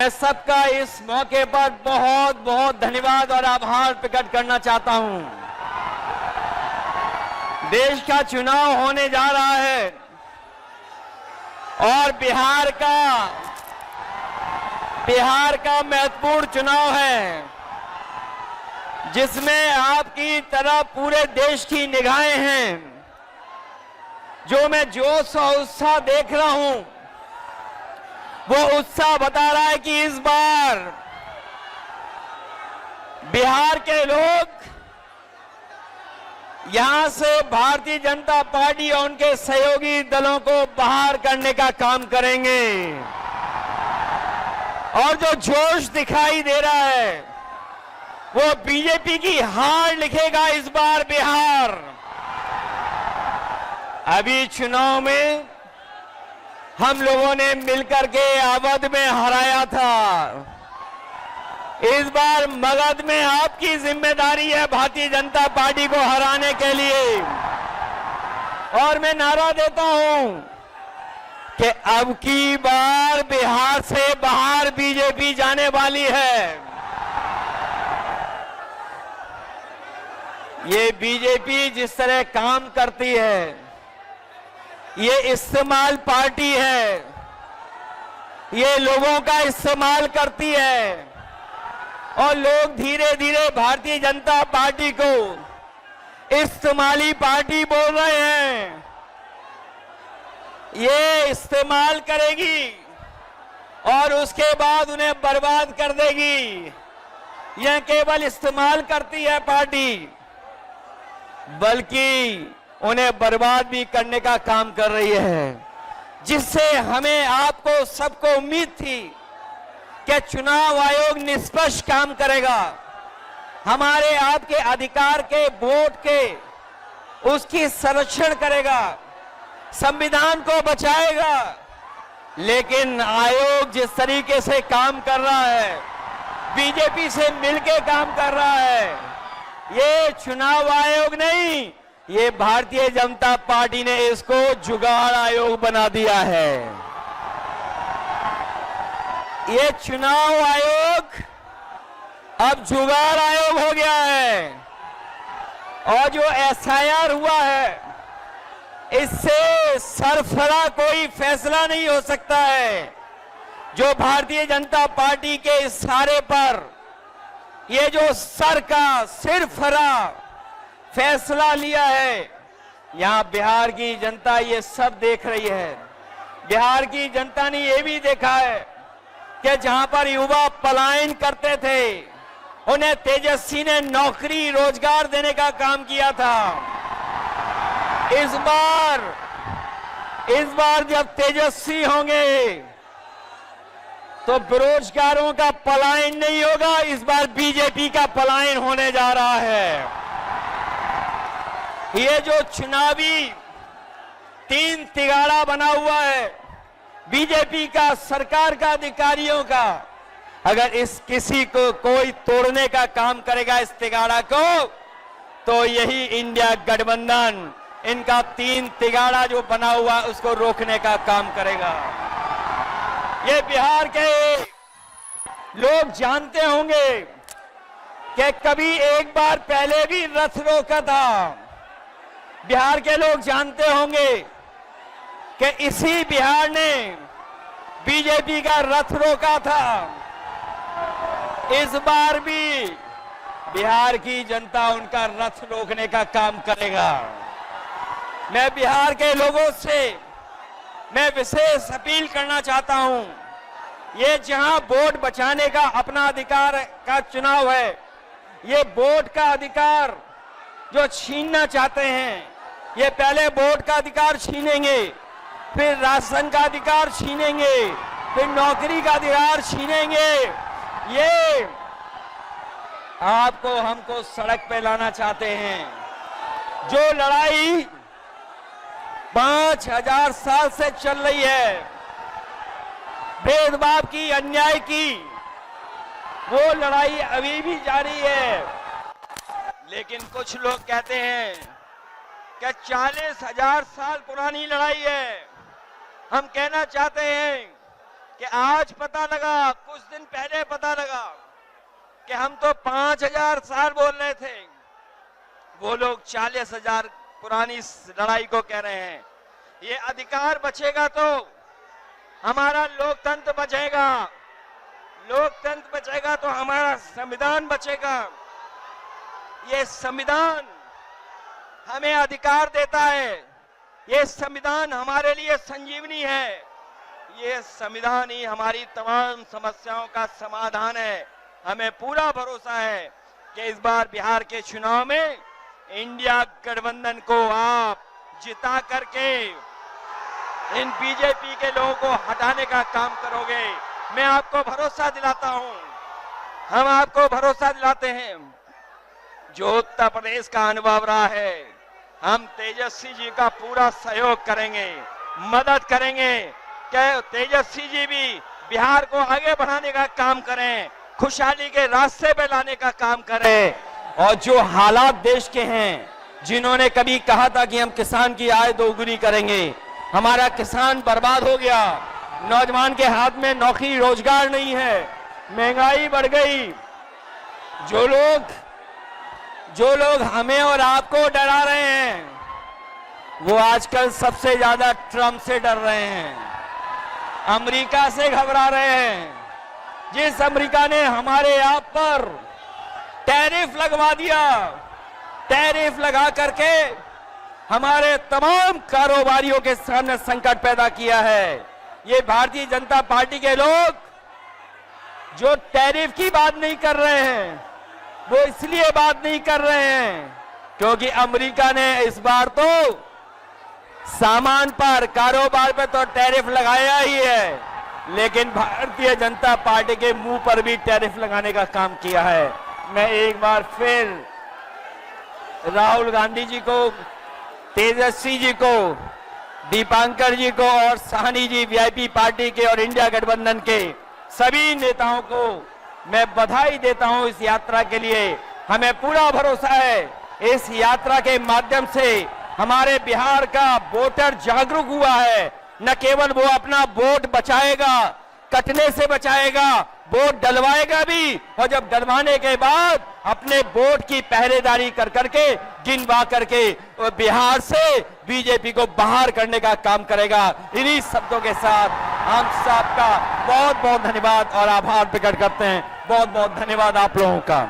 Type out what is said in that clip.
मैं सबका इस मौके पर बहुत बहुत धन्यवाद और आभार प्रकट करना चाहता हूं। देश का चुनाव होने जा रहा है और बिहार का महत्वपूर्ण चुनाव है, जिसमें आपकी तरह पूरे देश की निगाहें हैं। जो मैं जोश और उत्साह देख रहा हूं, वो उत्साह बता रहा है कि इस बार बिहार के लोग यहां से भारतीय जनता पार्टी और उनके सहयोगी दलों को बाहर करने का काम करेंगे। और जो जोश दिखाई दे रहा है, वो बीजेपी की हार लिखेगा इस बार बिहार। अभी चुनाव में हम लोगों ने मिलकर के अवध में हराया था। इस बार मगध में आपकी जिम्मेदारी है भारतीय जनता पार्टी को हराने के लिए। और मैं नारा देता हूं कि अब की बार बिहार से बाहर बीजेपी जाने वाली है। ये बीजेपी जिस तरह काम करती है, ये इस्तेमाल पार्टी है, ये लोगों का इस्तेमाल करती है और लोग धीरे धीरे भारतीय जनता पार्टी को इस्तेमाली पार्टी बोल रहे हैं। ये इस्तेमाल करेगी और उसके बाद उन्हें बर्बाद कर देगी। यह केवल इस्तेमाल करती है पार्टी, बल्कि उन्हें बर्बाद भी करने का काम कर रही है, जिससे हमें आपको सबको उम्मीद थी कि चुनाव आयोग निष्पक्ष काम करेगा, हमारे आपके अधिकार के वोट के उसकी संरक्षण करेगा, संविधान को बचाएगा। लेकिन आयोग जिस तरीके से काम कर रहा है, बीजेपी से मिलकर काम कर रहा है, ये चुनाव आयोग नहीं, ये भारतीय जनता पार्टी ने इसको जुगाड़ आयोग बना दिया है। ये चुनाव आयोग अब जुगाड़ आयोग हो गया है। और जो एसआईआर हुआ है, इससे सरफरा कोई फैसला नहीं हो सकता है। जो भारतीय जनता पार्टी के इशारे पर ये जो सर का सिरफरा फैसला लिया है, यहां बिहार की जनता ये सब देख रही है। बिहार की जनता ने ये भी देखा है कि जहां पर युवा पलायन करते थे, उन्हें तेजस्वी ने नौकरी रोजगार देने का काम किया था। इस बार जब तेजस्वी होंगे तो बेरोजगारों का पलायन नहीं होगा, इस बार बीजेपी का पलायन होने जा रहा है। ये जो चुनावी तीन तिगाड़ा बना हुआ है बीजेपी का, सरकार का, अधिकारियों का, अगर इस किसी को कोई तोड़ने का काम करेगा इस तिगाड़ा को, तो यही इंडिया गठबंधन इनका तीन तिगाड़ा जो बना हुआ उसको रोकने का काम करेगा। ये बिहार के लोग जानते होंगे कि कभी एक बार पहले भी रथ रोका था। बिहार के लोग जानते होंगे कि इसी बिहार ने बीजेपी का रथ रोका था। इस बार भी बिहार की जनता उनका रथ रोकने का काम करेगा। मैं बिहार के लोगों से मैं विशेष अपील करना चाहता हूं। ये जहां वोट बचाने का अपना अधिकार का चुनाव है, ये वोट का अधिकार जो छीनना चाहते हैं, ये पहले वोट का अधिकार छीनेंगे, फिर राशन का अधिकार छीनेंगे, फिर नौकरी का अधिकार छीनेंगे। ये आपको हमको सड़क पे लाना चाहते हैं। जो लड़ाई 5000 साल से चल रही है, भेदभाव की, अन्याय की, वो लड़ाई अभी भी जारी है। लेकिन कुछ लोग कहते हैं कि 40,000 साल पुरानी लड़ाई है। हम कहना चाहते हैं कि आज पता लगा, कुछ दिन पहले पता लगा कि हम तो 5000 साल बोल रहे थे, वो लोग 40,000 पुरानी लड़ाई को कह रहे हैं। ये अधिकार बचेगा तो हमारा लोकतंत्र बचेगा, लोकतंत्र बचेगा तो हमारा संविधान बचेगा। ये संविधान हमें अधिकार देता है, ये संविधान हमारे लिए संजीवनी है, ये संविधान ही हमारी तमाम समस्याओं का समाधान है। हमें पूरा भरोसा है कि इस बार बिहार के चुनाव में इंडिया गठबंधन को आप जिता करके इन बीजेपी के लोगों को हटाने का काम करोगे। मैं आपको भरोसा दिलाता हूं, हम आपको भरोसा दिलाते हैं। जो उत्तर प्रदेश का अनुभव रहा है, हम तेजस्वी जी का पूरा सहयोग करेंगे, मदद करेंगे कि तेजस्वी जी भी बिहार को आगे बढ़ाने का काम करें, खुशहाली के रास्ते पे लाने का काम करें। और जो हालात देश के हैं, जिन्होंने कभी कहा था कि हम किसान की आय दोगुनी करेंगे, हमारा किसान बर्बाद हो गया, नौजवान के हाथ में नौकरी रोजगार नहीं है, महंगाई बढ़ गई। जो लोग हमें और आपको डरा रहे हैं, वो आजकल सबसे ज्यादा ट्रंप से डर रहे हैं, अमेरिका से घबरा रहे हैं। जिस अमेरिका ने हमारे आप पर टैरिफ लगवा दिया, टैरिफ लगा करके हमारे तमाम कारोबारियों के सामने संकट पैदा किया है। ये भारतीय जनता पार्टी के लोग जो टैरिफ की बात नहीं कर रहे हैं, वो इसलिए बात नहीं कर रहे हैं क्योंकि अमेरिका ने इस बार तो सामान पर, कारोबार पर तो टैरिफ लगाया ही है, लेकिन भारतीय जनता पार्टी के मुंह पर भी टैरिफ लगाने का काम किया है। मैं एक बार फिर राहुल गांधी जी को, तेजस्वी जी को, दीपांकर जी को और साहनी जी वीआईपी पार्टी के और इंडिया गठबंधन के सभी नेताओं को मैं बधाई देता हूं इस यात्रा के लिए। हमें पूरा भरोसा है इस यात्रा के माध्यम से हमारे बिहार का वोटर जागरूक हुआ है। न केवल वो अपना वोट बचाएगा, कटने से बचाएगा, वोट डलवाएगा भी, और जब डलवाने के बाद अपने वोट की पहरेदारी कर करके, गिनवा करके बिहार से बीजेपी को बाहर करने का काम करेगा। इन्हीं शब्दों के साथ हम सबका बहुत बहुत धन्यवाद और आभार प्रकट करते हैं। बहुत बहुत धन्यवाद आप लोगों का।